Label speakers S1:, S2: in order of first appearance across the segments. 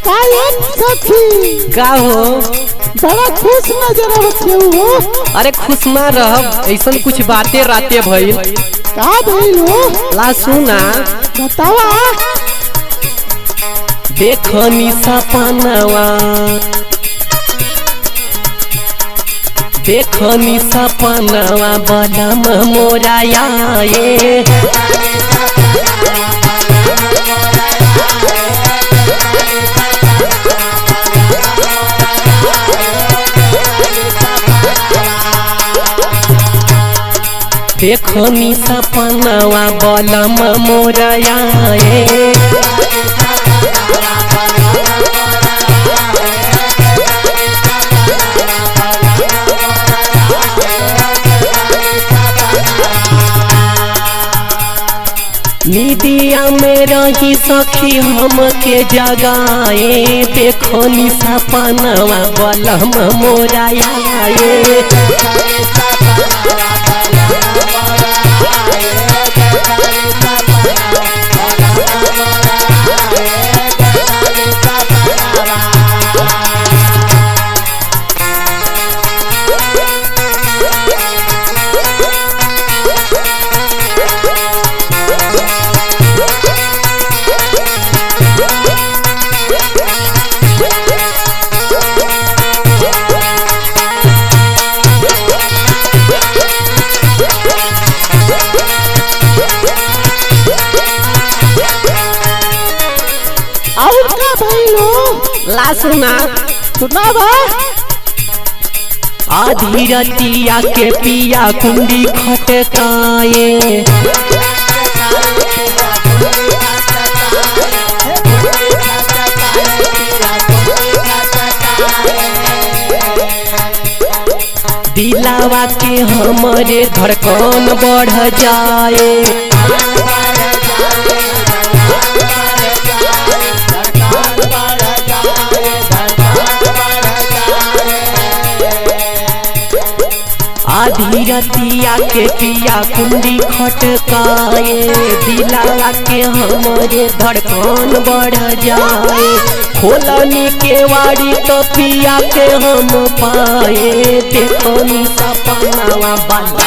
S1: सखी
S2: का हो
S1: बड़ा खुश नजर आवत हो।
S2: अरे खुश ना रह, ऐसन कुछ बातें राते भइल।
S1: का भइल हो?
S2: ला सुना,
S1: बतावा।
S2: देखनी सपनवा, देखनी सपनवा बलम मोराए। देखनी सपनवा बलम मोराए। निदिया में रही सखी हमके जगाए। देखनी सपनवा बलम मोराए।
S1: और का भइल हो?
S2: ला सुना,
S1: सुनावा।
S2: आधी रतिया के पिया कुंडी खटकाए। दिलावा के हमरे धड़कन बढ़ जाए। आधी रतिया के पिया कुंडी खटकाए। दिलावा के हमरे धड़कन बढ़ जाए। खोलनी के वाड़ी तो पिया के हम पाए। देखनी सपनवा बलम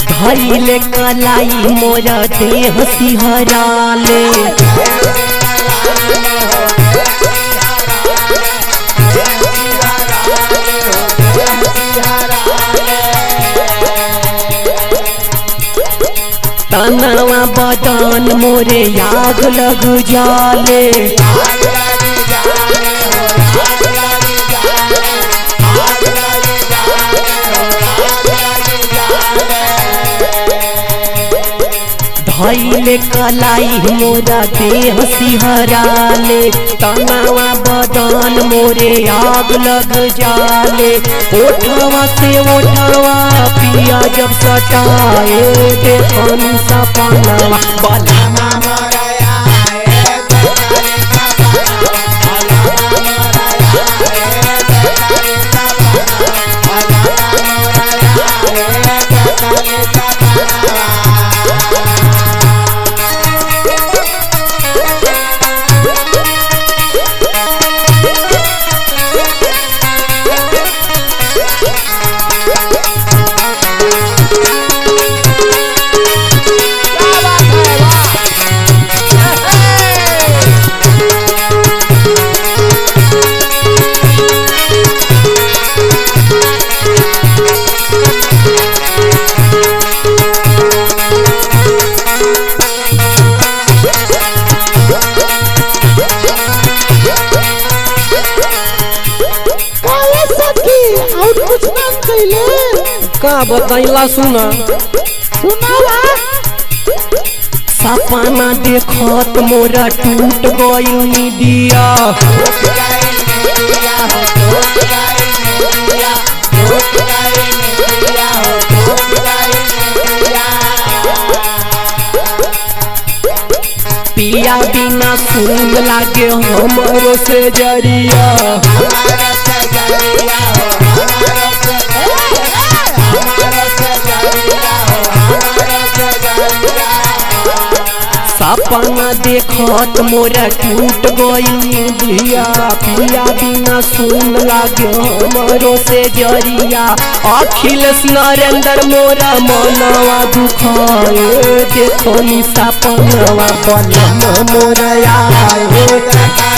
S2: धइले कलाई मोरा देह सिहराले। तनवा बदन मोरे आग लग जाले। धइले कलाई मोरा देह सिहराले। तनावा बदन मोरे आग लग जाले। ओठवा से ओठवा पिया जब सटाए। देखनी सपनवा बलम का बताइला सुना।
S1: सुनावा।
S2: सपना देखत मोरा टूट गइल निदिया। पिया बिना सुन लागे हमरो से जरिया। सपना देखत मोरा टूट गइल निदिया। पिया बिना सुन लागे हमरो से जरिया। अखिलेश नरेंद्र मोरा मनवा दुखाए। देखो नि सपनवा बनम मोरा आए।